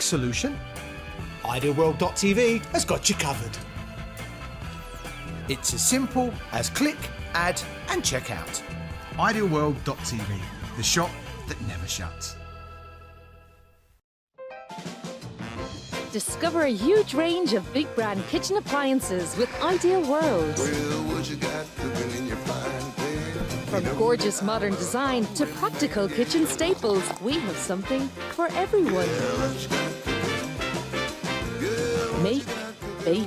complex solution? Idealworld.tv has got you covered. It's as simple as click, add and check out. Idealworld.tv, the shop that never shuts. Discover a huge range of big brand kitchen appliances with Ideal World. From gorgeous modern design to practical kitchen staples, we have something for everyone. Make, bake,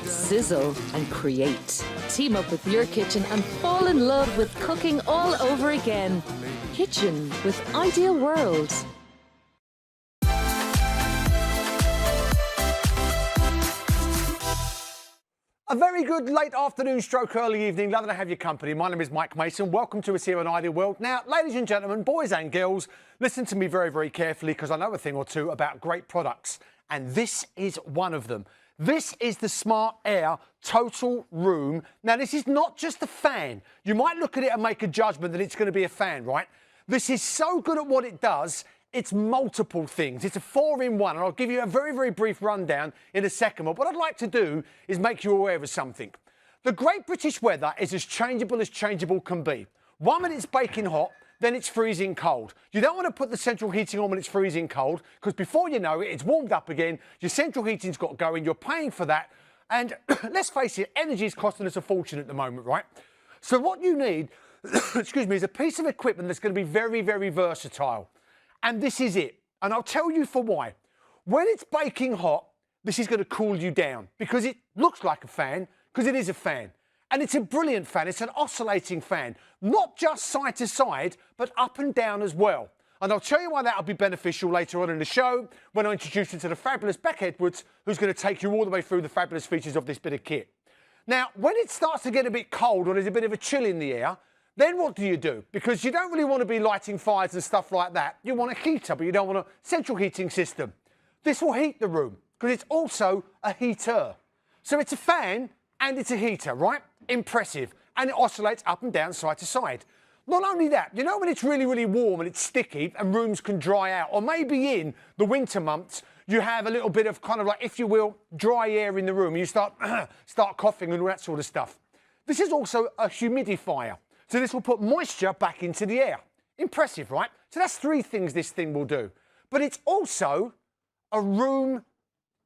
sizzle and create. Team up with your kitchen and fall in love with cooking all over again. Kitchen with Ideal World. A very good late afternoon stroke early evening. Lovely to have your company. My name is Mike Mason. Welcome to us here on Ideal World. Now, ladies and gentlemen, boys and girls, listen to me very, very carefully because I know a thing or two about great products. And this is one of them. This is the Smart Air Total Room. Now, this is not just a fan. You might look at it and make a judgment that it's going to be a fan, right? This is so good at what it does. It's multiple things. It's a 4-in-1, and I'll give you a very, very brief rundown in a second. But what I'd like to do is make you aware of something. The Great British weather is as changeable can be. One minute it's baking hot, then it's freezing cold. You don't want to put the central heating on when it's freezing cold, because before you know it, it's warmed up again, your central heating's got going, you're paying for that, and let's face it, energy is costing us a fortune at the moment, right? So what you need, excuse me, is a piece of equipment that's going to be very, very versatile. And this is it. And I'll tell you for why. When it's baking hot, this is going to cool you down because it looks like a fan, because it is a fan. And it's a brilliant fan. It's an oscillating fan, not just side to side, but up and down as well. And I'll tell you why that'll be beneficial later on in the show when I introduce you to the fabulous Beck Edwards, who's going to take you all the way through the fabulous features of this bit of kit. Now, when it starts to get a bit cold or there's a bit of a chill in the air, then what do? Because you don't really want to be lighting fires and stuff like that. You want a heater, but you don't want a central heating system. This will heat the room because it's also a heater. So it's a fan and it's a heater, right? Impressive. And it oscillates up and down side to side. Not only that, you know when it's really, really warm and it's sticky and rooms can dry out, or maybe in the winter months, you have a little bit of kind of like, if you will, dry air in the room. You start coughing and all that sort of stuff. This is also a humidifier. So this will put moisture back into the air. Impressive, right? So that's 3 things this thing will do. But it's also a room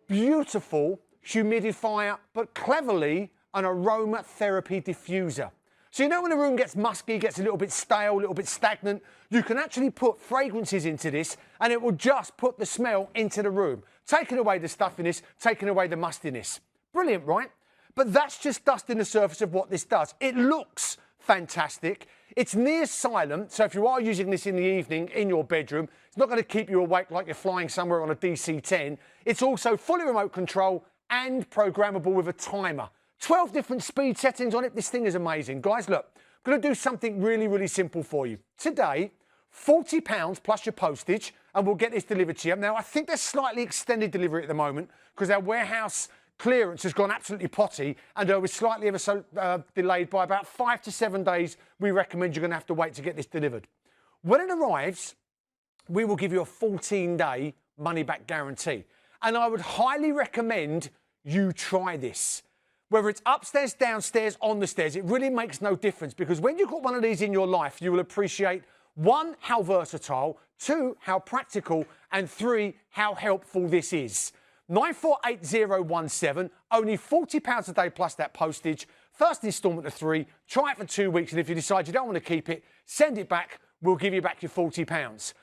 beautiful humidifier, but cleverly an aromatherapy diffuser. So you know when a room gets musky, gets a little bit stale, a little bit stagnant, you can actually put fragrances into this and it will just put the smell into the room, taking away the stuffiness, taking away the mustiness. Brilliant, right? But that's just dusting the surface of what this does. It looks fantastic. It's near silent, so if you are using this in the evening in your bedroom, it's not going to keep you awake like you're flying somewhere on a DC-10. It's also fully remote control and programmable with a timer. 12 different speed settings on it. This thing is amazing. Guys, look, I'm going to do something really, really simple for you. Today, £40 plus your postage, and we'll get this delivered to you. Now, I think there's slightly extended delivery at the moment because our warehouse clearance has gone absolutely potty, and we're slightly ever so delayed by about 5 to 7 days. We recommend you're going to have to wait to get this delivered. When it arrives, we will give you a 14-day money-back guarantee. And I would highly recommend you try this. Whether it's upstairs, downstairs, on the stairs, it really makes no difference because when you've got one of these in your life, you will appreciate 1, how versatile, 2, how practical, and 3, how helpful this is. 948017, only £40 a day plus that postage. First instalment of 3, try it for 2 weeks, and if you decide you don't want to keep it, send it back, we'll give you back your £40.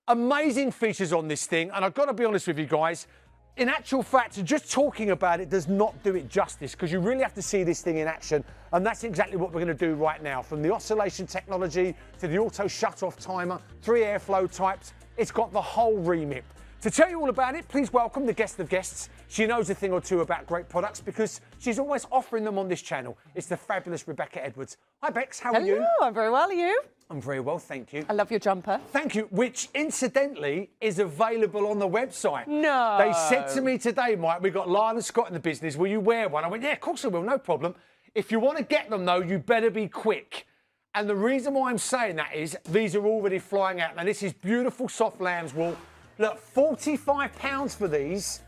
Amazing features on this thing, and I've got to be honest with you guys, in actual fact, just talking about it does not do it justice because you really have to see this thing in action, and that's exactly what we're going to do right now. From the oscillation technology to the auto shut-off timer, 3 airflow types, it's got the whole remit. To tell you all about it, please welcome the guest of guests. She knows a thing or two about great products because she's always offering them on this channel. It's the fabulous Rebecca Edwards. Hi, Bex, how are you? Hello, I'm very well, are you? I'm very well, thank you. I love your jumper. Thank you, which incidentally is available on the website. No. They said to me today, Mike, we've got Lyle and Scott in the business, will you wear one? I went, yeah, of course I will, no problem. If you want to get them though, you better be quick. And the reason why I'm saying that is these are already flying out. Now this is beautiful soft lamb's wool. Look, £45 for these,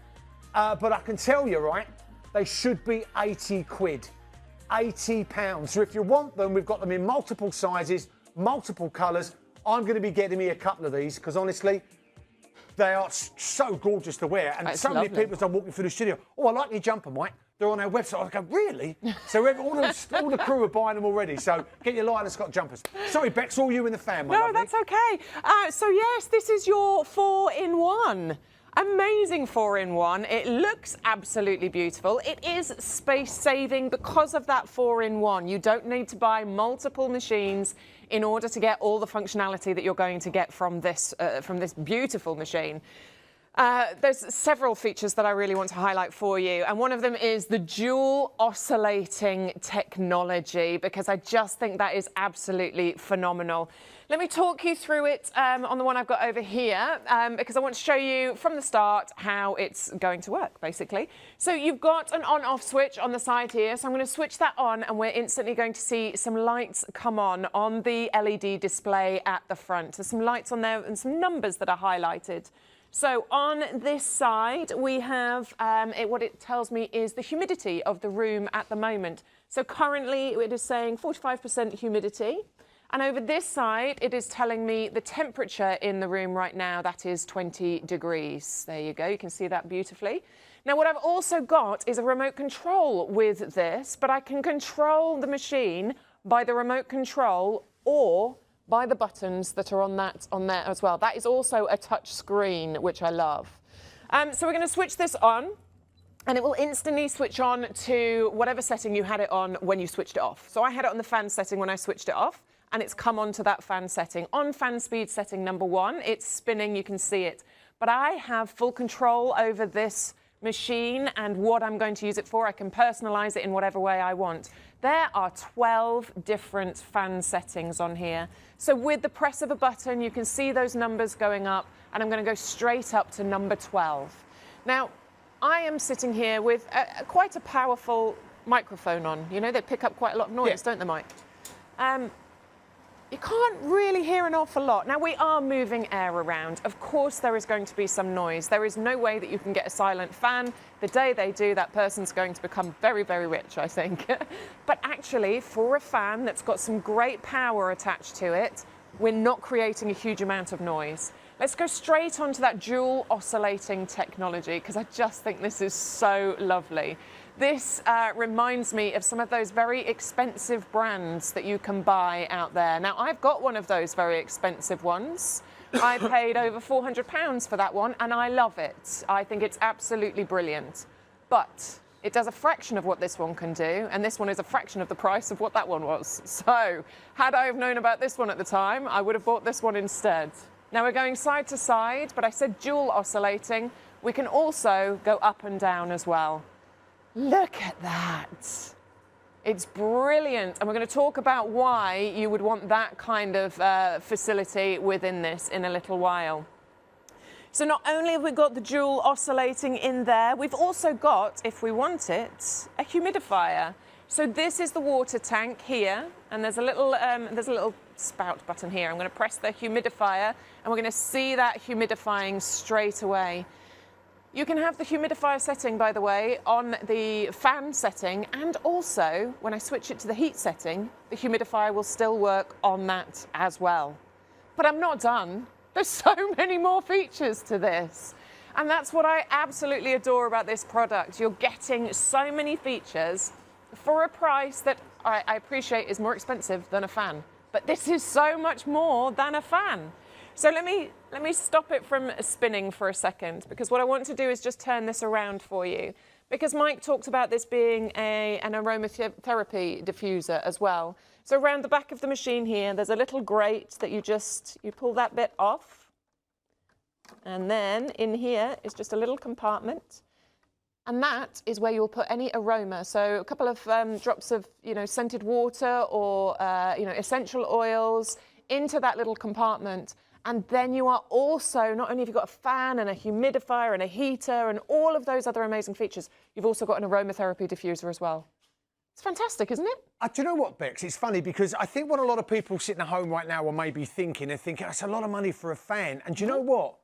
but I can tell you, right, they should be 80 quid. £80. So if you want them, we've got them in multiple sizes, multiple colours. I'm going to be getting me a couple of these because honestly, they are so gorgeous to wear. And so many people, as I'm walking through the studio, oh, I like your jumper, Mike. They're on our website. I go, really? So all the crew are buying them already. So get your Lion and Scott jumpers. Sorry, Bex, all you and the fam, my No, lovely. that's okay. So yes, this is your 4-in-1. Amazing 4-in-1. It looks absolutely beautiful. It is space saving because of that 4-in-1. You don't need to buy multiple machines in order to get all the functionality that you're going to get from this beautiful machine. There's several features that I really want to highlight for you, and one of them is the dual oscillating technology, because I just think that is absolutely phenomenal. Let me talk you through it on the one I've got over here, because I want to show you from the start how it's going to work, basically. So you've got an on-off switch on the side here, so I'm going to switch that on, and we're instantly going to see some lights come on the LED display at the front. There's some lights on there and some numbers that are highlighted. So on this side, we have what it tells me is the humidity of the room at the moment. So currently it is saying 45% humidity. And over this side, it is telling me the temperature in the room right now, that is 20 degrees. There you go, you can see that beautifully. Now what I've also got is a remote control with this, but I can control the machine by the remote control or by the buttons that are on there as well. That is also a touch screen, which I love. So we're going to switch this on, and it will instantly switch on to whatever setting you had it on when you switched it off. So I had it on the fan setting when I switched it off, and it's come on to that fan setting. On fan speed setting number 1, it's spinning, you can see it. But I have full control over this machine and what I'm going to use it for. I can personalize it in whatever way I want. There are 12 different fan settings on here. So with the press of a button, you can see those numbers going up, and I'm going to go straight up to number 12. Now, I am sitting here with quite a powerful microphone on. You know, they pick up quite a lot of noise, don't they, Mike? You can't really hear an awful lot. Now, we are moving air around. Of course, there is going to be some noise. There is no way that you can get a silent fan. The day they do, that person's going to become very, very rich, I think. But actually, for a fan that's got some great power attached to it, we're not creating a huge amount of noise. Let's go straight onto that dual oscillating technology, because I just think this is so lovely. This reminds me of some of those very expensive brands that you can buy out there. Now, I've got one of those very expensive ones. I paid over £400 for that one, and I love it. I think it's absolutely brilliant. But it does a fraction of what this one can do, and this one is a fraction of the price of what that one was. So, had I have known about this one at the time, I would have bought this one instead. Now, we're going side to side, but I said dual oscillating. We can also go up and down as well. Look at that. It's brilliant. And we're going to talk about why you would want that kind of facility within this in a little while. So not only have we got the dual oscillating in there, we've also got, if we want it, a humidifier. So this is the water tank here, and there's a little spout button here. I'm going to press the humidifier, and we're going to see that humidifying straight away. You can have the humidifier setting, by the way, on the fan setting, and also when I switch it to the heat setting, the humidifier will still work on that as well. But I'm not done. There's so many more features to this. And that's what I absolutely adore about this product. You're getting so many features for a price that I appreciate is more expensive than a fan. But this is so much more than a fan. So let me stop it from spinning for a second, because what I want to do is just turn this around for you. Because Mike talked about this being an aromatherapy diffuser as well. So around the back of the machine here, there's a little grate that you pull that bit off. And then in here is just a little compartment. And that is where you'll put any aroma. So a couple of drops of, scented water or, essential oils into that little compartment. And then you are also, not only have you got a fan and a humidifier and a heater and all of those other amazing features, you've also got an aromatherapy diffuser as well. It's fantastic, isn't it? Do you know what, Bex? It's funny because I think what a lot of people sitting at home right now are maybe thinking, that's a lot of money for a fan. And do you know what?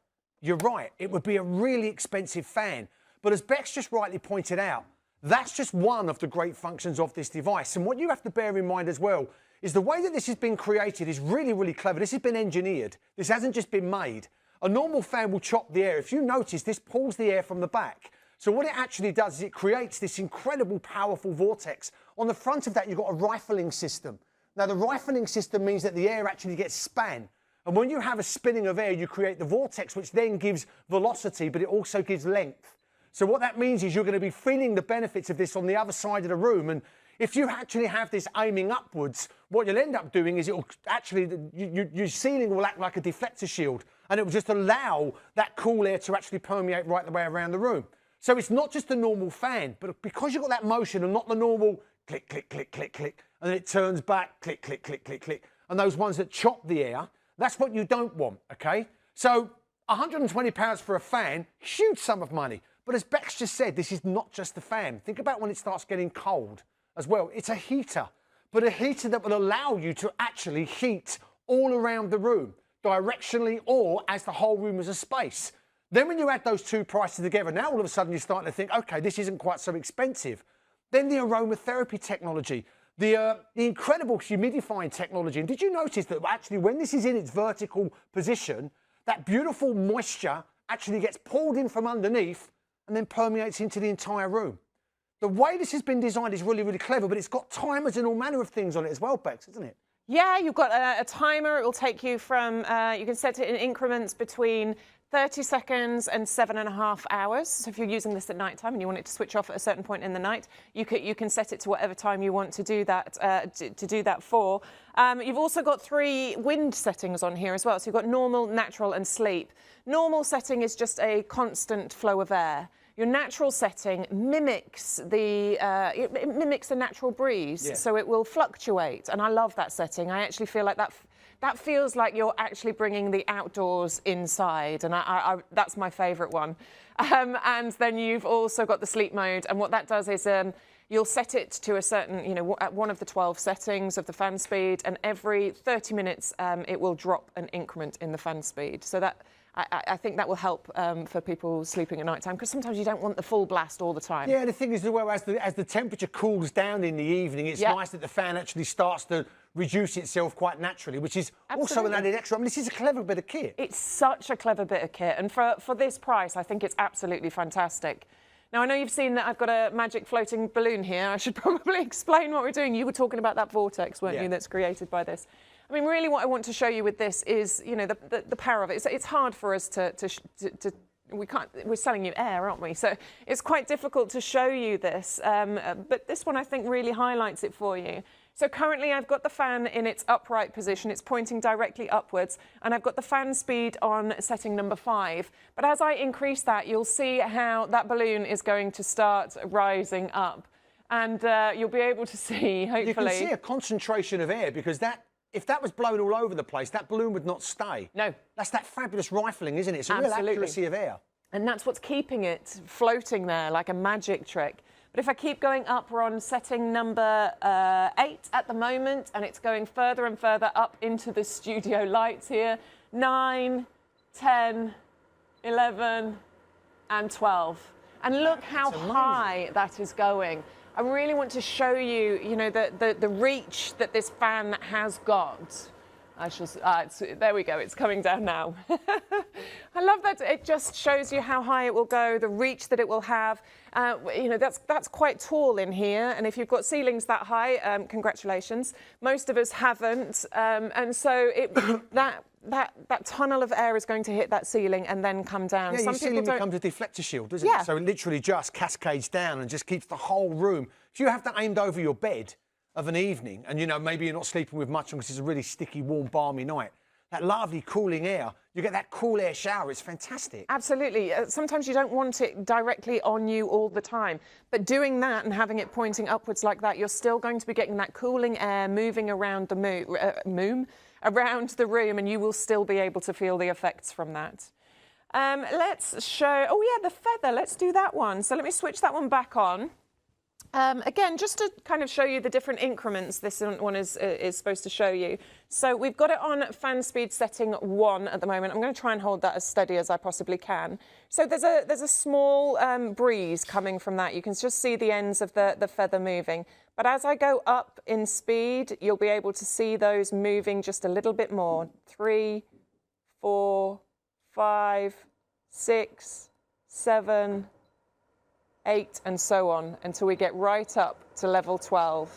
you're right, it would be a really expensive fan. But as Bex just rightly pointed out, that's just one of the great functions of this device. And what you have to bear in mind as well is the way that this has been created is really, really clever. This has been engineered. This hasn't just been made. A normal fan will chop the air. If you notice, this pulls the air from the back. So what it actually does is it creates this incredible, powerful vortex. On the front of that, you've got a rifling system. Now, the rifling system means that the air actually gets span. And when you have a spinning of air, you create the vortex, which then gives velocity, but it also gives length. So what that means is you're going to be feeling the benefits of this on the other side of the room. And if you actually have this aiming upwards, what you'll end up doing is it'll actually, your ceiling will act like a deflector shield, and it will just allow that cool air to actually permeate right the way around the room. So it's not just a normal fan, but because you've got that motion and not the normal click, click, click, click, click, and then it turns back, click, click, click, click, click, and those ones that chop the air, that's what you don't want, okay? So £120 for a fan, huge sum of money. But as Bex just said, this is not just the fan. Think about when it starts getting cold as well. It's a heater, but a heater that will allow you to actually heat all around the room, directionally or as the whole room is a space. Then when you add those two prices together, now all of a sudden you're starting to think, okay, this isn't quite so expensive. Then the aromatherapy technology, the incredible humidifying technology. And did you notice that actually when this is in its vertical position, that beautiful moisture actually gets pulled in from underneath and then permeates into the entire room? The way this has been designed is really, really clever, but it's got timers and all manner of things on it as well, Bex, isn't it? Yeah, you've got a timer. It will take you from, you can set it in increments between 30 seconds and 7.5 hours. So if you're using this at night time and you want it to switch off at a certain point in the night, you can set it to whatever time you want to do that to do that for. You've also got 3 wind settings on here as well. So you've got normal, natural and sleep. Normal setting is just a constant flow of air. Your natural setting mimics the it mimics the natural breeze, yeah. So it will fluctuate, and I love that setting. I actually feel like that feels like you're actually bringing the outdoors inside, and that's my favourite one. And then you've also got the sleep mode, and what that does is you'll set it to a certain, at one of the 12 settings of the fan speed, and every 30 minutes it will drop an increment in the fan speed. So that I think that will help for people sleeping at night time, because sometimes you don't want the full blast all the time. Yeah, the thing is, well, as the temperature cools down in the evening, it's nice that the fan actually starts to reduce itself quite naturally, which is also an added extra. I mean, this is a clever bit of kit. It's such a clever bit of kit, and for this price, I think it's absolutely fantastic. Now, I know you've seen that I've got a magic floating balloon here. I should probably explain what we're doing. You were talking about that vortex, weren't you, that's created by this. I mean, really what I want to show you with this is, the power of it. It's hard for us we're selling you air, aren't we? So it's quite difficult to show you this, but this one I think really highlights it for you. So currently I've got the fan in its upright position, it's pointing directly upwards, and I've got the fan speed on setting number 5. But as I increase that, you'll see how that balloon is going to start rising up. And you'll be able to see, hopefully... You can see a concentration of air, because if that was blown all over the place, that balloon would not stay. No. That's that fabulous rifling, isn't it? It's a real accuracy of air. And that's what's keeping it floating there like a magic trick. But if I keep going up, we're on setting number 8 at the moment, and it's going further and further up into the studio lights here. 9, 10, 11, and 12. And look how high that is going. I really want to show you, the reach that this fan has got. There we go, it's coming down now. I love that. It just shows you how high it will go, the reach that it will have. That's quite tall in here, and if you've got ceilings that high, congratulations. Most of us haven't, and so that tunnel of air is going to hit that ceiling and then come down. Yeah, your ceiling becomes a deflector shield, doesn't it? So it literally just cascades down and just keeps the whole room. If you have that aimed over your bed of an evening, and maybe you're not sleeping with much because it's a really sticky, warm, balmy night, that lovely cooling air, you get that cool air shower. It's fantastic. Absolutely. Sometimes you don't want it directly on you all the time, but doing that and having it pointing upwards like that, you're still going to be getting that cooling air moving around the around the room, and you will still be able to feel the effects from that. Let's show, the feather. Let's do that one. So let me switch that one back on. Again, just to kind of show you the different increments this one is supposed to show you. So we've got it on fan speed setting 1 at the moment. I'm going to try and hold that as steady as I possibly can. So there's a small breeze coming from that. You can just see the ends of the feather moving. But as I go up in speed, you'll be able to see those moving just a little bit more. 3, 4, 5, 6, 7, 8 and so on until we get right up to level 12.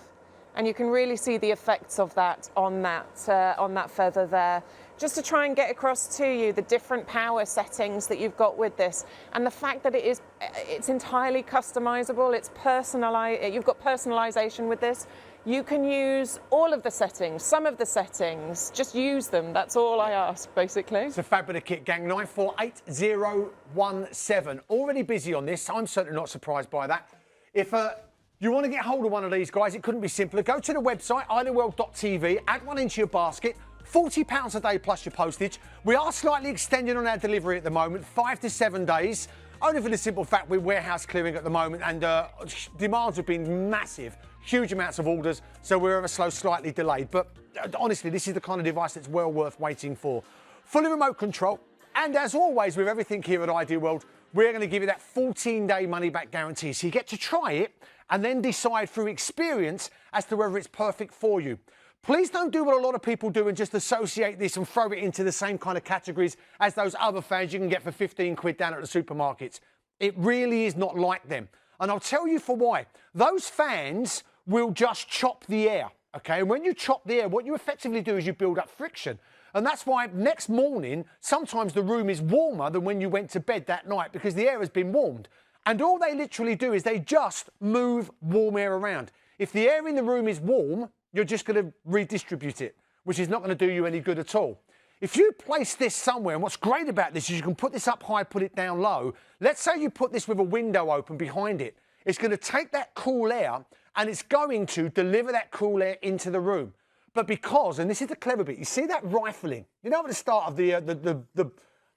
And you can really see the effects of that on that feather there. Just to try and get across to you the different power settings that you've got with this, and the fact that it's entirely customizable, it's personalized, you've got personalization with this. You can use all of the settings, some of the settings, just use them. That's all I ask, basically. It's a fabulous kit, gang. 948017. Already busy on this. I'm certainly not surprised by that. If you want to get hold of one of these guys, it couldn't be simpler. Go to the website, idealworld.tv, add one into your basket. £40 a day plus your postage. We are slightly extending on our delivery at the moment, 5 to 7 days. Only for the simple fact we're warehouse clearing at the moment, and demands have been massive. Huge amounts of orders, so we're ever so slightly delayed. But honestly, this is the kind of device that's well worth waiting for. Fully remote control, and as always with everything here at Ideal World, we're going to give you that 14-day money-back guarantee. So you get to try it and then decide through experience as to whether it's perfect for you. Please don't do what a lot of people do and just associate this and throw it into the same kind of categories as those other fans you can get for 15 quid down at the supermarkets. It really is not like them. And I'll tell you for why. Those fans will just chop the air, okay? And when you chop the air, what you effectively do is you build up friction. And that's why next morning, sometimes the room is warmer than when you went to bed that night because the air has been warmed. And all they literally do is they just move warm air around. If the air in the room is warm, you're just going to redistribute it, which is not going to do you any good at all. If you place this somewhere, and what's great about this is you can put this up high, put it down low. Let's say you put this with a window open behind it. It's going to take that cool air and it's going to deliver that cool air into the room. But because, and this is the clever bit, you see that rifling? You know at the start of the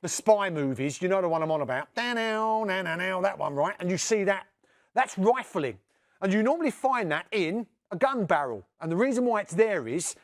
spy movies, you know the one I'm on about? That one, right? And you see that, that's rifling. And you normally find that in a gun barrel. And the reason why it's there is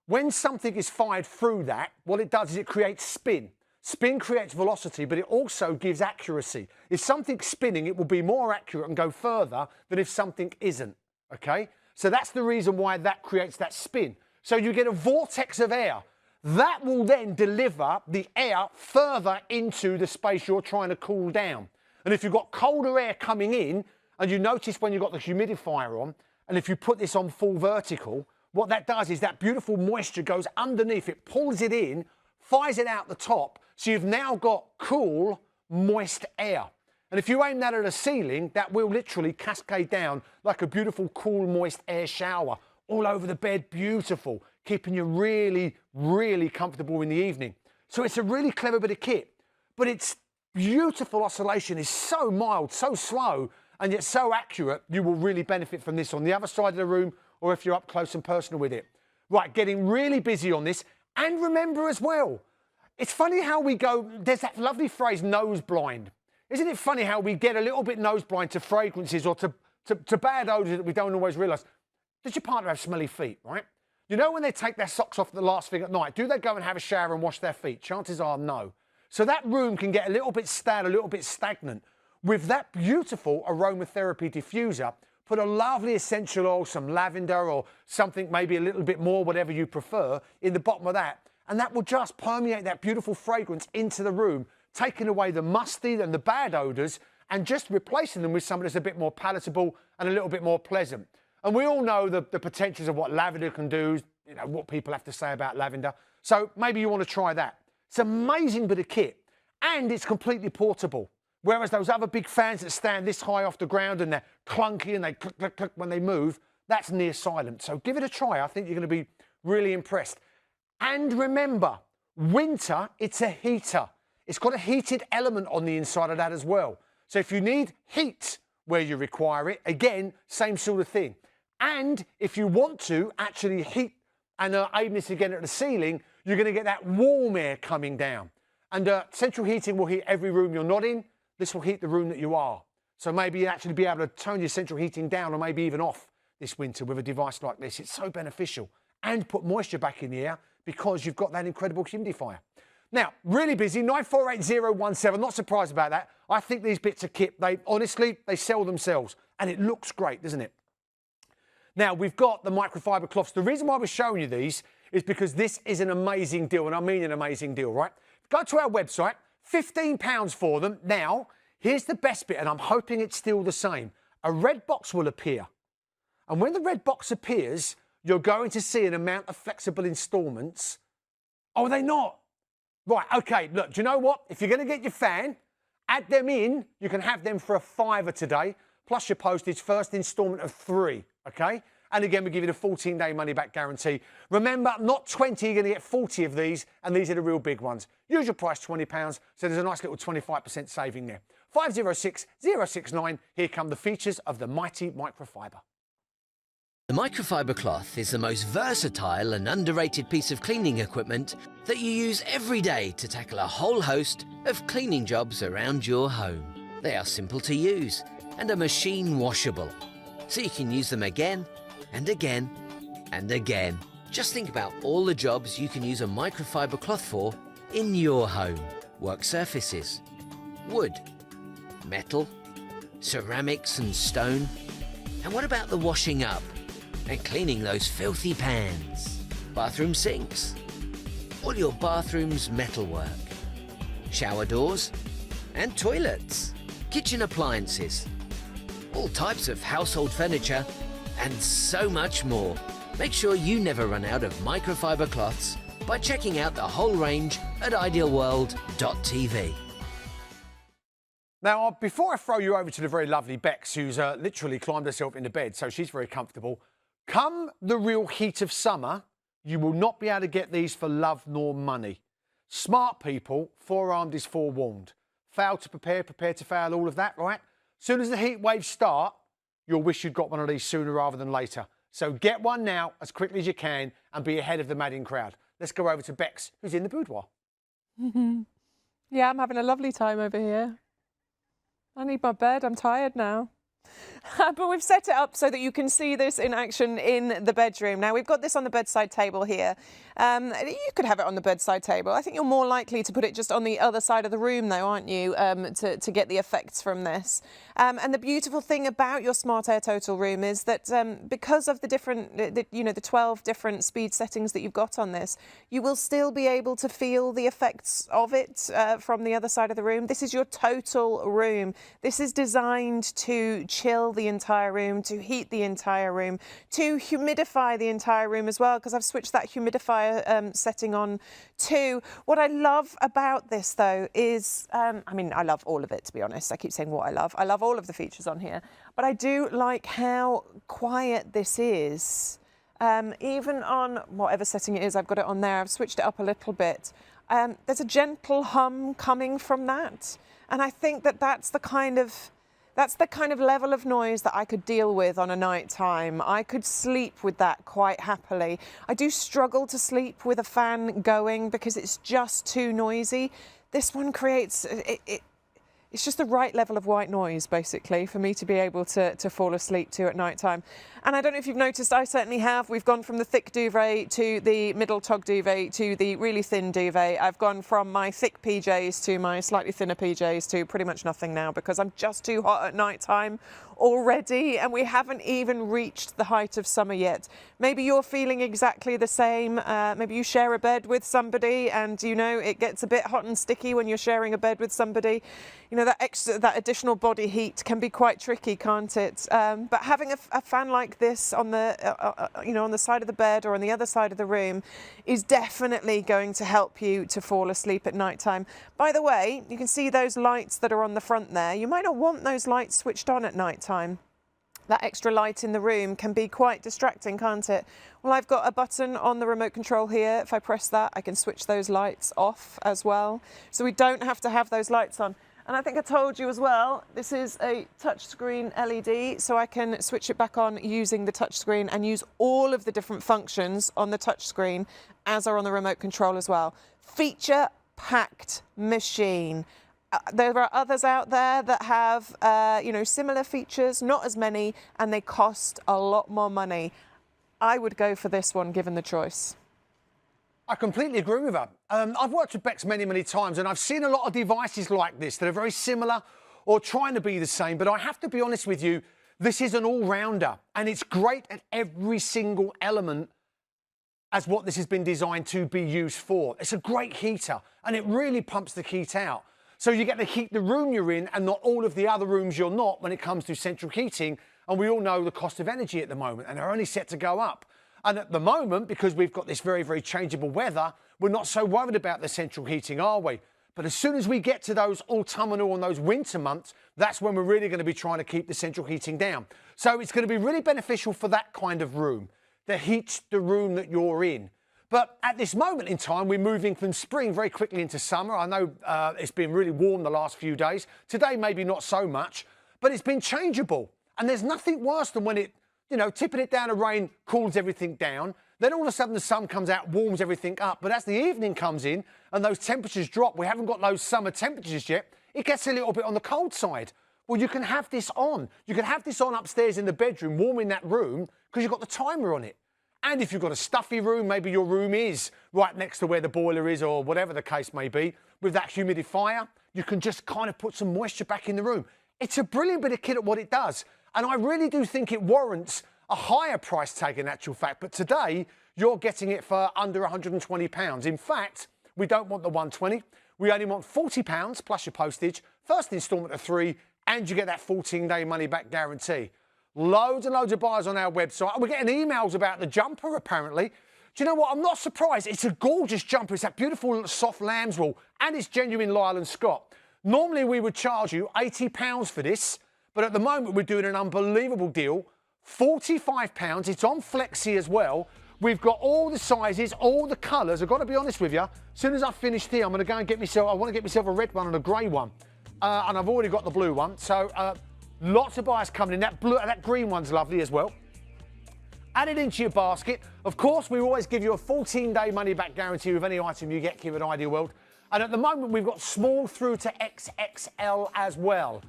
when something is fired through that, what it does is it creates spin. Spin creates velocity, but it also gives accuracy. If something's spinning, it will be more accurate and go further than if something isn't, okay? So that's the reason why that creates that spin. So you get a vortex of air. That will then deliver the air further into the space you're trying to cool down. And if you've got colder air coming in, and you notice when you've got the humidifier on, and if you put this on full vertical, what that does is that beautiful moisture goes underneath, it pulls it in, fires it out the top, so you've now got cool, moist air. And if you aim that at a ceiling, that will literally cascade down like a beautiful, cool, moist air shower all over the bed, beautiful, keeping you really, really comfortable in the evening. So it's a really clever bit of kit, but its beautiful oscillation is so mild, so slow, and yet so accurate, you will really benefit from this on the other side of the room or if you're up close and personal with it. Right, getting really busy on this. And remember as well, it's funny how we go, there's that lovely phrase, nose blind. Isn't it funny how we get a little bit nose blind to fragrances or to bad odours that we don't always realise? Does your partner have smelly feet, right? You know when they take their socks off the last thing at night, do they go and have a shower and wash their feet? Chances are no. So that room can get a little bit stale, a little bit stagnant. With that beautiful aromatherapy diffuser, put a lovely essential oil, some lavender or something maybe a little bit more, whatever you prefer, in the bottom of that. And that will just permeate that beautiful fragrance into the room, taking away the musty and the bad odours and just replacing them with something that's a bit more palatable and a little bit more pleasant. And we all know the potentials of what lavender can do, you know, what people have to say about lavender. So maybe you want to try that. It's an amazing bit of kit and it's completely portable. Whereas those other big fans that stand this high off the ground and they're clunky and they click, click, click when they move, that's near silent. So give it a try. I think you're going to be really impressed. And remember, winter, it's a heater. It's got a heated element on the inside of that as well. So if you need heat where you require it, again, same sort of thing. And if you want to actually heat and aim this again at the ceiling, you're going to get that warm air coming down. And central heating will heat every room you're not in. This will heat the room that you are. So maybe you actually be able to turn your central heating down or maybe even off this winter with a device like this. It's so beneficial. And put moisture back in the air because you've got that incredible humidifier. Now, really busy, 948017. Not surprised about that. I think these bits of kit, honestly, they sell themselves. And it looks great, doesn't it? Now, we've got the microfiber cloths. The reason why we're showing you these is because this is an amazing deal, and I mean an amazing deal, right? Go to our website, £15 for them. Now, here's the best bit, and I'm hoping it's still the same. A red box will appear. And when the red box appears, you're going to see an amount of flexible instalments. Oh, are they not? Right, OK, look, do you know what? If you're going to get your fan, add them in. You can have them for £5 today, plus your postage, first instalment of 3, OK? And again, we give you the 14-day money-back guarantee. Remember, not 20, you're going to get 40 of these, and these are the real big ones. Usual price, £20, so there's a nice little 25% saving there. 506069, here come the features of the mighty microfiber. The microfiber cloth is the most versatile and underrated piece of cleaning equipment that you use every day to tackle a whole host of cleaning jobs around your home. They are simple to use and are machine washable, so you can use them again and again and again. Just think about all the jobs you can use a microfiber cloth for in your home. Work surfaces, wood, metal, ceramics and stone. And what about the washing up and cleaning those filthy pans? Bathroom sinks, all your bathroom's metalwork, shower doors and toilets, kitchen appliances, all types of household furniture and so much more. Make sure you never run out of microfiber cloths by checking out the whole range at idealworld.tv. Now, before I throw you over to the very lovely Bex, who's literally climbed herself into bed, so she's very comfortable, come the real heat of summer, you will not be able to get these for love nor money. Smart people, forearmed is forewarned. Fail to prepare, prepare to fail, all of that, right? Soon as the heat waves start, you'll wish you'd got one of these sooner rather than later. So get one now as quickly as you can and be ahead of the madding crowd. Let's go over to Bex, who's in the boudoir. Yeah, I'm having a lovely time over here. I need my bed. I'm tired now. But we've set it up so that you can see this in action in the bedroom. Now, we've got this on the bedside table here. You could have it on the bedside table. I think you're more likely to put it just on the other side of the room, though, aren't you, to get the effects from this. And the beautiful thing about your Smart Air Total room is that because of the different, the 12 different speed settings that you've got on this, you will still be able to feel the effects of it from the other side of the room. This is your total room. This is designed to chill the entire room, to heat the entire room, to humidify the entire room as well, because I've switched that humidifier setting on too. What I love about this, though, is, I mean, I love all of it, to be honest. I keep saying what I love. I love all of the features on here, but I do like how quiet this is. Even on whatever setting it is, I've got it on there. I've switched it up a little bit. There's a gentle hum coming from that. And I think that that's the kind of level of noise that I could deal with on a night time. I could sleep with that quite happily. I do struggle to sleep with a fan going because it's just too noisy. This one creates, it's just the right level of white noise, basically, for me to be able to fall asleep to at night time. And I don't know if you've noticed, I certainly have. We've gone from the thick duvet to the middle tog duvet to the really thin duvet. I've gone from my thick PJs to my slightly thinner PJs to pretty much nothing now because I'm just too hot at night time already, and we haven't even reached the height of summer yet. Maybe you're feeling exactly the same. Maybe you share a bed with somebody and, you know, it gets a bit hot and sticky when you're sharing a bed with somebody. You know, that additional body heat can be quite tricky, can't it? But having a fan like this on the, on the side of the bed or on the other side of the room is definitely going to help you to fall asleep at night time. By the way, you can see those lights that are on the front there. You might not want those lights switched on at night time. That extra light in the room can be quite distracting, can't it? Well, I've got a button on the remote control here. If I press that, I can switch those lights off as well. So we don't have to have those lights on. And I think I told you as well, this is a touchscreen LED, so I can switch it back on using the touchscreen and use all of the different functions on the touchscreen as are on the remote control as well. Feature-packed machine. there are others out there that have, similar features, not as many, and they cost a lot more money. I would go for this one, given the choice. I completely agree with her. I've worked with Bex many, many times, and I've seen a lot of devices like this that are very similar or trying to be the same. But I have to be honest with you, this is an all-rounder, and it's great at every single element as what this has been designed to be used for. It's a great heater, and it really pumps the heat out. So you get to heat the room you're in and not all of the other rooms you're not when it comes to central heating. And we all know the cost of energy at the moment, and they're only set to go up. And at the moment, because we've got this very, very changeable weather, we're not so worried about the central heating, are we? But as soon as we get to those autumnal and those winter months, that's when we're really going to be trying to keep the central heating down. So it's going to be really beneficial for that kind of room, that heats the room that you're in. But at this moment in time, we're moving from spring very quickly into summer. I know it's been really warm the last few days. Today, maybe not so much, but it's been changeable. And there's nothing worse than when it, tipping it down to rain cools everything down. Then all of a sudden the sun comes out, warms everything up. But as the evening comes in and those temperatures drop, we haven't got those summer temperatures yet, it gets a little bit on the cold side. Well, you can have this on. You can have this on upstairs in the bedroom, warming that room, because you've got the timer on it. And if you've got a stuffy room, maybe your room is right next to where the boiler is or whatever the case may be, with that humidifier, you can just kind of put some moisture back in the room. It's a brilliant bit of kit at what it does. And I really do think it warrants a higher price tag in actual fact. But today, you're getting it for under £120. In fact, we don't want the 120. We only want £40 plus your postage, first instalment of 3, and you get that 14-day money-back guarantee. Loads and loads of buyers on our website. We're getting emails about the jumper, apparently. Do you know what? I'm not surprised. It's a gorgeous jumper. It's that beautiful soft lamb's wool, and it's genuine Lyle and Scott. Normally, we would charge you £80 for this, but at the moment, we're doing an unbelievable deal. £45. It's on Flexi as well. We've got all the sizes, all the colours. I've got to be honest with you. As soon as I've finished here, I'm going to go and get myself, I want to get myself a red one and a grey one. And I've already got the blue one. So lots of buyers coming in. That green one's lovely as well. Add it into your basket. Of course, we always give you a 14-day money-back guarantee with any item you get here at Ideal World. And at the moment, we've got small through to XXL as well.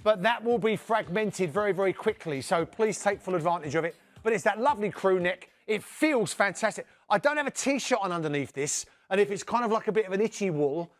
But that will be fragmented very, very quickly. So please take full advantage of it. But it's that lovely crew neck. It feels fantastic. I don't have a T-shirt on underneath this. And if it's kind of like a bit of an itchy wool,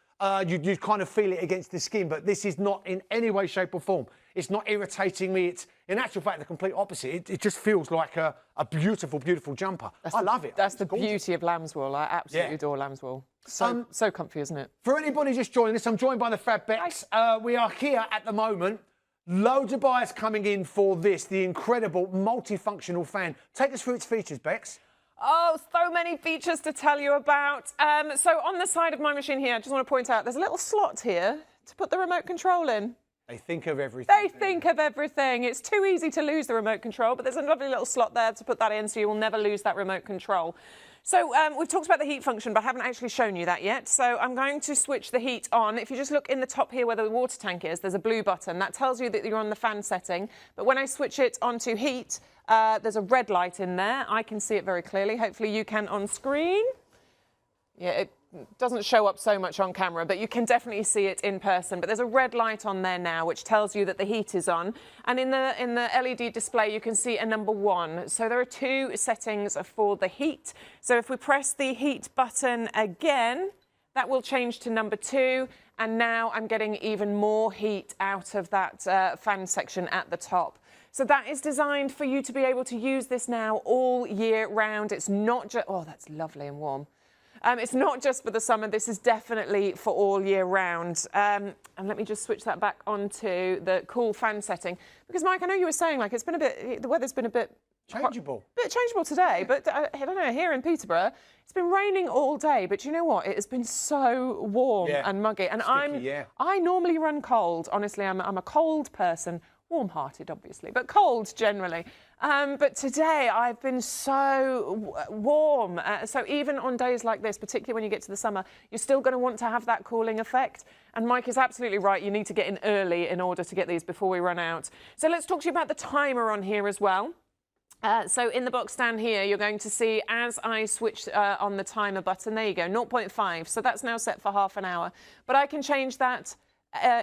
you kind of feel it against the skin. But this is not in any way, shape or form. It's not irritating me. It's, in actual fact, the complete opposite. It just feels like a beautiful, beautiful jumper. I love it. That's the beauty of lamb's wool. I absolutely adore lamb's wool. So comfy, isn't it? For anybody just joining us, I'm joined by the Fab Bex. We are here at the moment. Loads of buyers coming in for this, the incredible multifunctional fan. Take us through its features, Bex. Oh, so many features to tell you about. So on the side of my machine here, I just want to point out, there's a little slot here to put the remote control in. They think of everything. They think of everything. It's too easy to lose the remote control, but there's a lovely little slot there to put that in, so you will never lose that remote control. So we've talked about the heat function, but I haven't actually shown you that yet. So I'm going to switch the heat on. If you just look in the top here where the water tank is, there's a blue button. That tells you that you're on the fan setting. But when I switch it onto heat, there's a red light in there. I can see it very clearly. Hopefully you can on screen. Yeah, it doesn't show up so much on camera, but you can definitely see it in person. But there's a red light on there now, which tells you that the heat is on. And in the LED display, you can see a number 1. So there are 2 settings for the heat. So if we press the heat button again, that will change to number 2. And now I'm getting even more heat out of that fan section at the top. So that is designed for you to be able to use this now all year round. It's not just, oh, that's lovely and warm. It's not just for the summer. This is definitely for all year round. And let me just switch that back onto the cool fan setting. Because, Mike, I know you were saying, like, it's been a bit, the weather's been a bit changeable. Bit changeable today. But, I don't know, here in Peterborough, it's been raining all day. But you know what? It has been so warm and muggy. And sticky, I normally run cold. Honestly, I'm a cold person. Warm-hearted, obviously, but cold generally. But today I've been so warm. So even on days like this, particularly when you get to the summer, you're still going to want to have that cooling effect. And Mike is absolutely right. You need to get in early in order to get these before we run out. So let's talk to you about the timer on here as well. So in the box down here, you're going to see as I switch on the timer button, there you go, 0.5. So that's now set for half an hour. But I can change that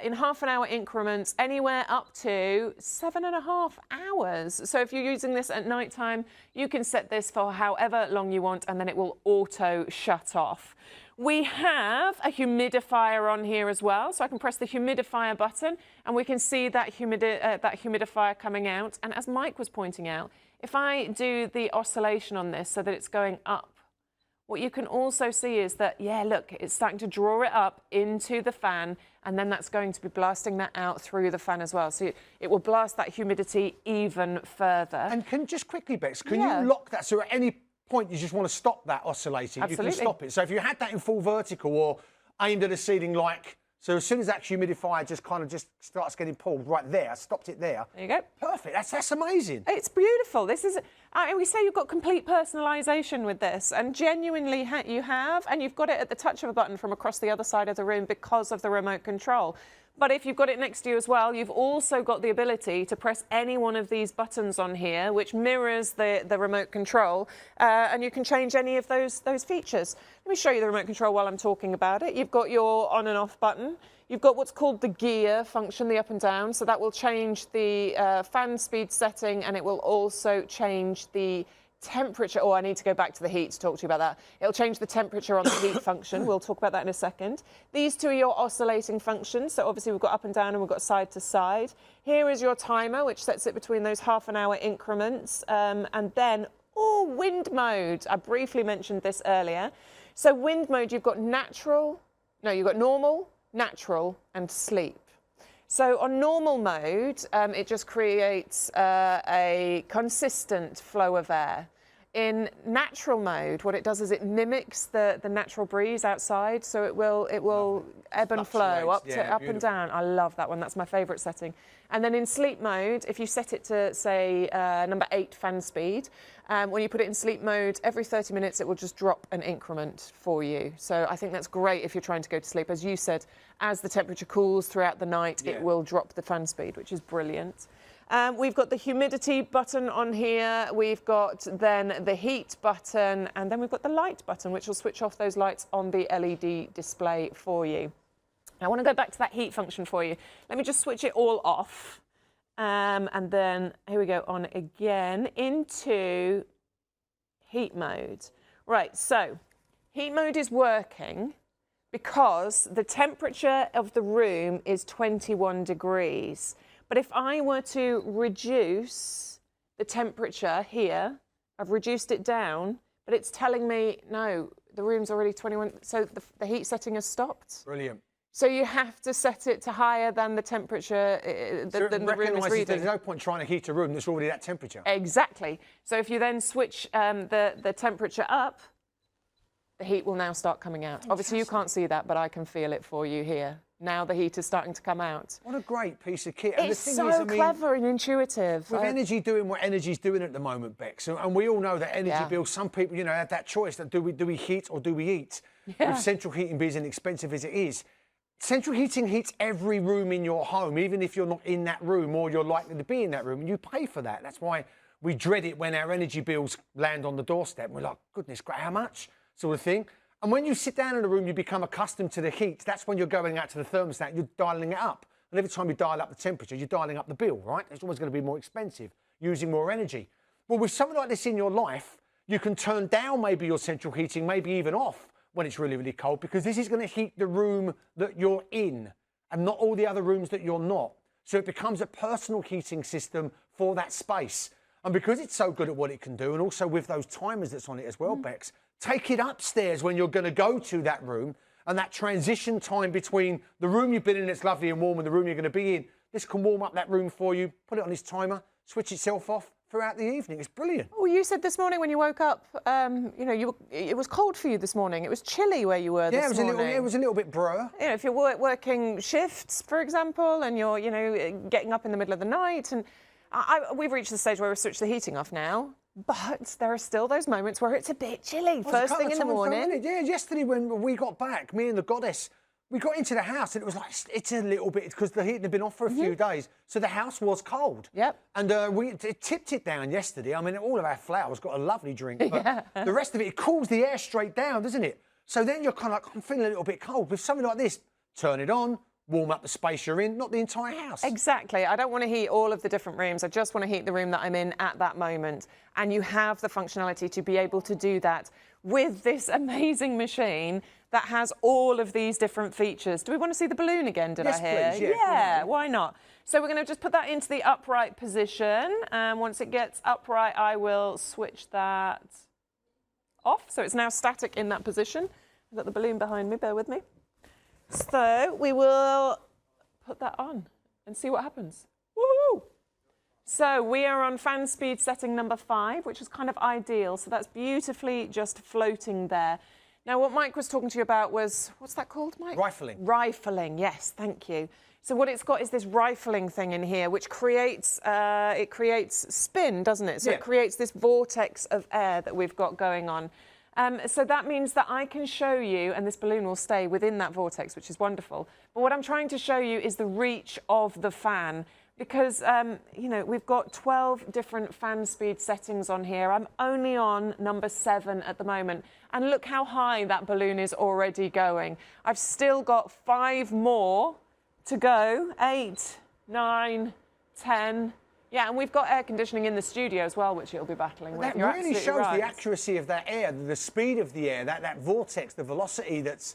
in half-an-hour increments, anywhere up to 7.5 hours. So if you're using this at night time, you can set this for however long you want, and then it will auto shut off. We have a humidifier on here as well, so I can press the humidifier button and we can see that humidifier coming out. And as Mike was pointing out, if I do the oscillation on this so that it's going up, what you can also see is that, yeah, look, it's starting to draw it up into the fan, and then that's going to be blasting that out through the fan as well. So it will blast that humidity even further. And just quickly, Bex, can you lock that so at any point you just want to stop that oscillating? Absolutely. You can stop it. So if you had that in full vertical or aimed at a ceiling like, so as soon as that humidifier just starts getting pulled right there, I stopped it there. There you go. Perfect. That's amazing. It's beautiful. This is, I mean, we say you've got complete personalisation with this, and genuinely you have, and you've got it at the touch of a button from across the other side of the room because of the remote control. But if you've got it next to you as well, you've also got the ability to press any one of these buttons on here, which mirrors the remote control, and you can change any of those features. Let me show you the remote control while I'm talking about it. You've got your on and off button. You've got what's called the gear function, the up and down, so that will change the fan speed setting, and it will also change the temperature. Oh, I need to go back to the heat to talk to you about that. It'll change the temperature on the heat function. We'll talk about that in a second. These two are your oscillating functions. So obviously we've got up and down and we've got side to side. Here is your timer, which sets it between those half-an-hour increments. And then, wind mode. I briefly mentioned this earlier. So wind mode, you've got normal, natural, and sleep. So on normal mode, it just creates a consistent flow of air. In natural mode, what it does is it mimics the natural breeze outside, so it will ebb and flow up and down. I love that one. That's my favourite setting. And then in sleep mode, if you set it to, say, number 8 fan speed, when you put it in sleep mode, every 30 minutes it will just drop an increment for you. So I think that's great if you're trying to go to sleep. As you said, as the temperature cools throughout the night, it will drop the fan speed, which is brilliant. We've got the humidity button on here. We've got then the heat button, and then we've got the light button, which will switch off those lights on the LED display for you. I want to go back to that heat function for you. Let me just switch it all off. And then, here we go, on again into heat mode. Right, so heat mode is working because the temperature of the room is 21 degrees. But if I were to reduce the temperature here, I've reduced it down, but it's telling me, no, the room's already 21, so the heat setting has stopped. Brilliant. So you have to set it to higher than the temperature than the room is reading. There's no point trying to heat a room that's already that temperature. Exactly. So if you then switch the temperature up, the heat will now start coming out. Fantastic. Obviously you can't see that, but I can feel it for you here. Now the heat is starting to come out. What a great piece of kit. And it's so clever and intuitive. With energy doing what energy's doing at the moment, Bex, and we all know that energy bills, some people, have that choice that do we heat or do we eat? With central heating being as inexpensive as it is. Central heating heats every room in your home, even if you're not in that room or you're likely to be in that room, and you pay for that. That's why we dread it when our energy bills land on the doorstep. We're like, goodness, how much? Sort of thing. And when you sit down in a room, you become accustomed to the heat. That's when you're going out to the thermostat, you're dialing it up. And every time you dial up the temperature, you're dialing up the bill, right? It's always going to be more expensive, using more energy. Well, with something like this in your life, you can turn down maybe your central heating, maybe even off when it's really, really cold, because this is going to heat the room that you're in and not all the other rooms that you're not. So it becomes a personal heating system for that space. And because it's so good at what it can do, and also with those timers that's on it as well, Bex, take it upstairs when you're going to go to that room, and that transition time between the room you've been in that's lovely and warm and the room you're going to be in, this can warm up that room for you, put it on this timer, switch itself off throughout the evening. It's brilliant. Oh, you said this morning when you woke up, it was cold for you this morning. It was chilly where you were this morning. It was a little bit brr. If you're working shifts, for example, and you're, getting up in the middle of the night, and we've reached the stage where we've switched the heating off now. But there are still those moments where it's a bit chilly, first thing in the morning. Yeah, yesterday when we got back, me and the goddess, we got into the house and it was like, it's a little bit, because the heat had been off for a few days, so the house was cold. Yep. And we tipped it down yesterday. I mean, all of our flowers got a lovely drink, but the rest of it cools the air straight down, doesn't it? So then you're kind of like, I'm feeling a little bit cold. With something like this, turn it on, warm up the space you're in, not the entire house. Exactly. I don't want to heat all of the different rooms. I just want to heat the room that I'm in at that moment. And you have the functionality to be able to do that with this amazing machine that has all of these different features. Do we want to see the balloon again, did Yes, I hear? please, yeah. Yeah, why not? So we're going to just put that into the upright position. And once it gets upright, I will switch that off. So it's now static in that position. I've got the balloon behind me, bear with me. So we will put that on and see what happens. Woohoo! So we are on fan speed setting number 5, which is kind of ideal. So that's beautifully just floating there. Now, what Mike was talking to you about was, what's that called, Mike? Rifling. Rifling, yes, thank you. So what it's got is this rifling thing in here, which creates, it creates spin, doesn't it? So Yeah. it creates this vortex of air that we've got going on. So that means that I can show you, and this balloon will stay within that vortex, which is wonderful. But what I'm trying to show you is the reach of the fan. Because, you know, we've got 12 different fan speed settings on here. I'm only on number 7 at the moment. And look how high that balloon is already going. I've still got 5 more to go. 8, 9, 10. Yeah, and we've got air conditioning in the studio as well, which it'll be battling with. That You're really absolutely shows right. the accuracy of that air, the speed of the air, that vortex, the velocity that's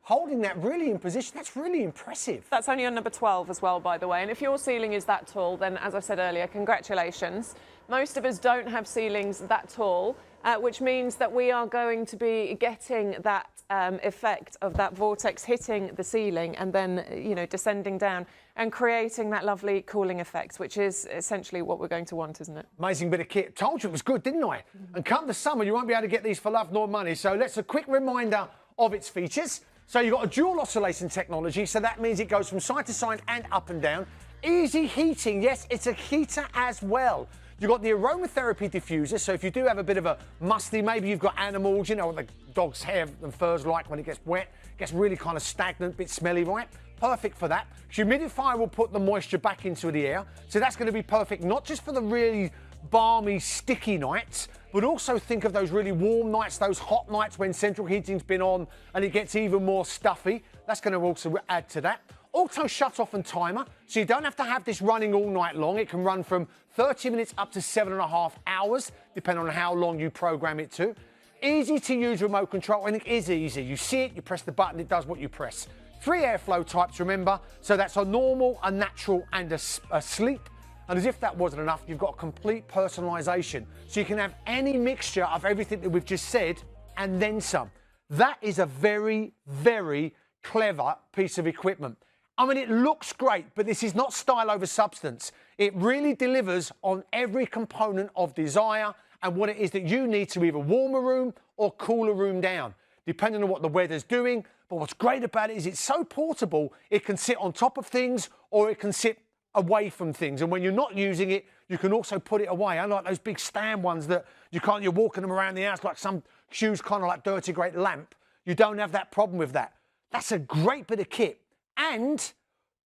holding that really in position. That's really impressive. That's only on number 12 as well, by the way. And if your ceiling is that tall, then as I said earlier, congratulations. Most of us don't have ceilings that tall, which means that we are going to be getting that effect of that vortex hitting the ceiling and then, you know, descending down and creating that lovely cooling effect, which is essentially what we're going to want, isn't it? Amazing bit of kit. Told you it was good, didn't I? And come the summer, you won't be able to get these for love nor money. So let's a quick reminder of its features. So you've got a dual oscillation technology, so that means it goes from side to side and up and down. Easy heating, yes, it's a heater as well. You've got the aromatherapy diffuser, so if you do have a bit of a musty, maybe you've got animals, you know what the dog's hair and fur's like when it gets wet, gets really kind of stagnant, bit smelly, right? Perfect for that. Humidifier will put the moisture back into the air, so that's going to be perfect not just for the really balmy, sticky nights, but also think of those really warm nights, those hot nights when central heating's been on and it gets even more stuffy. That's going to also add to that. Auto shut off and timer, so you don't have to have this running all night long. It can run from 30 minutes up to 7.5 hours, depending on how long you program it to. Easy to use remote control, and it is easy. You see it, you press the button, it does what you press. 3 airflow types, remember, so that's a normal, a natural, and a sleep. And as if that wasn't enough, you've got complete personalisation. So you can have any mixture of everything that we've just said and then some. That is a very, very clever piece of equipment. I mean, it looks great, but this is not style over substance. It really delivers on every component of desire and what it is that you need to either warm a room or cool a room down, depending on what the weather's doing. But what's great about it is it's so portable, it can sit on top of things or it can sit away from things, and when you're not using it, you can also put it away. Unlike those big stand ones that you're walking them around the house like some shoes, kind of like dirty great lamp. You don't have that problem with that. That's a great bit of kit. And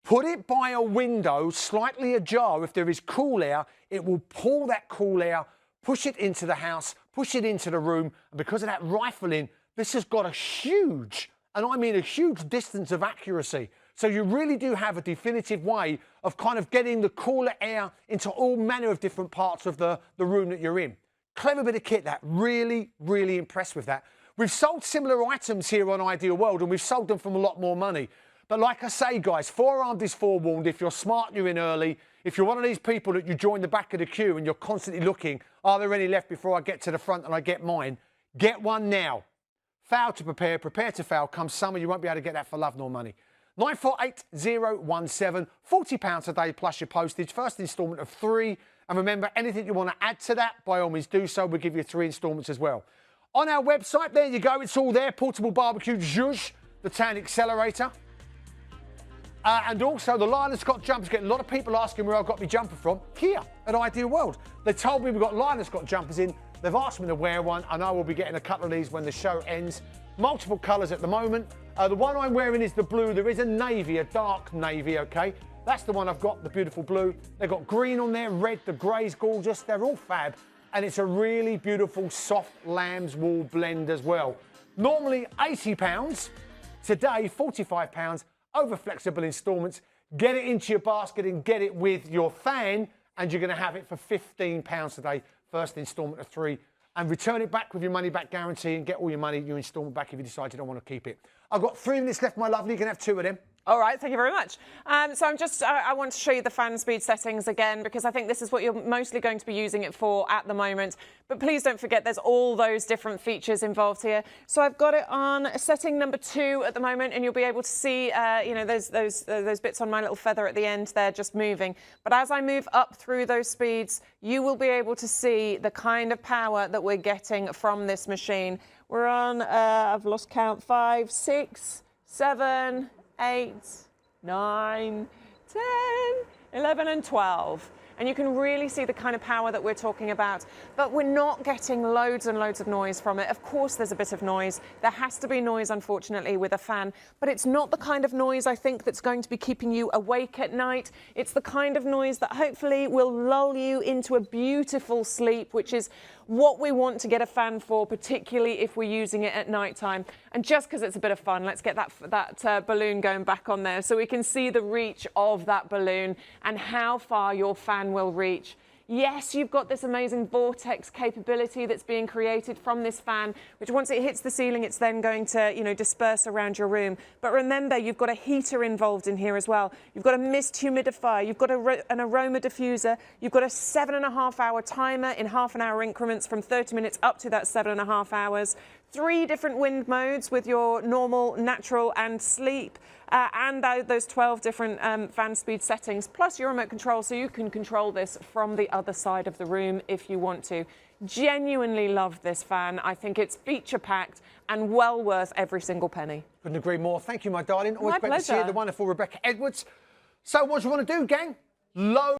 put it by a window slightly ajar. If there is cool air, it will pull that cool air, push it into the house, push it into the room, and because of that rifling, this has got a huge, and I mean a huge distance of accuracy. So you really do have a definitive way of kind of getting the cooler air into all manner of different parts of the room that you're in. Clever bit of kit that. Really, really impressed with that. We've sold similar items here on Ideal World, and we've sold them from a lot more money. But like I say, guys, forearmed is forewarned. If you're smart and you're in early, if you're one of these people that you join the back of the queue and you're constantly looking, are there any left before I get to the front and I get mine? Get one now. Foul to prepare, prepare to foul. Come summer, you won't be able to get that for love nor money. 948017, £40 a day plus your postage. First instalment of 3. And remember, anything you want to add to that, by all means do so. We'll give you 3 instalments as well. On our website, there you go. It's all there. Portable barbecue zhuzh, the Thane accelerator. And also the Lion Scott jumpers. Getting a lot of people asking where I got my jumper from. Here at Ideal World. They told me we've got Lion Scott jumpers in. They've asked me to wear one, and I will be getting a couple of these when the show ends. Multiple colours at the moment. The one I'm wearing is the blue. There is a navy, a dark navy, okay? That's the one I've got, the beautiful blue. They've got green on there, red, the grey's gorgeous. They're all fab. And it's a really beautiful, soft lamb's wool blend as well. Normally £80. Today, £45, over flexible instalments. Get it into your basket and get it with your fan, and you're going to have it for £15 a day, first instalment of 3. And return it back with your money back guarantee and get all your money, your instalment back if you decide you don't want to keep it. I've got 3 minutes left, my lovely. You can have 2 of them. All right, thank you very much. So I want to show you the fan speed settings again, because I think this is what you're mostly going to be using it for at the moment. But please don't forget there's all those different features involved here. So I've got it on setting number 2 at the moment, and you'll be able to see, you know, those bits on my little feather at the end there just moving. But as I move up through those speeds, you will be able to see the kind of power that we're getting from this machine. We're on, I've lost count, 5, 6, 7, 8, 9, 10, 11 and 12. And you can really see the kind of power that we're talking about. But we're not getting loads and loads of noise from it. Of course, there's a bit of noise. There has to be noise, unfortunately, with a fan. But it's not the kind of noise, I think, that's going to be keeping you awake at night. It's the kind of noise that hopefully will lull you into a beautiful sleep, which is what we want to get a fan for, particularly if we're using it at night time. And just because it's a bit of fun, let's get that balloon going back on there so we can see the reach of that balloon and how far your fan will reach. Yes, you've got this amazing vortex capability that's being created from this fan, which once it hits the ceiling, it's then going to, you know, disperse around your room. But remember, you've got a heater involved in here as well. You've got a mist humidifier. You've got an aroma diffuser. You've got a 7.5-hour timer in half-an-hour increments from 30 minutes up to that 7.5 hours. 3 different wind modes with your normal, natural and sleep. And those 12 different fan speed settings, plus your remote control, so you can control this from the other side of the room if you want to. Genuinely love this fan. I think it's feature-packed and well worth every single penny. Couldn't agree more. Thank you, my darling. Always My great to see you, pleasure. the wonderful Rebecca Edwards. So what do you want to do, gang? Low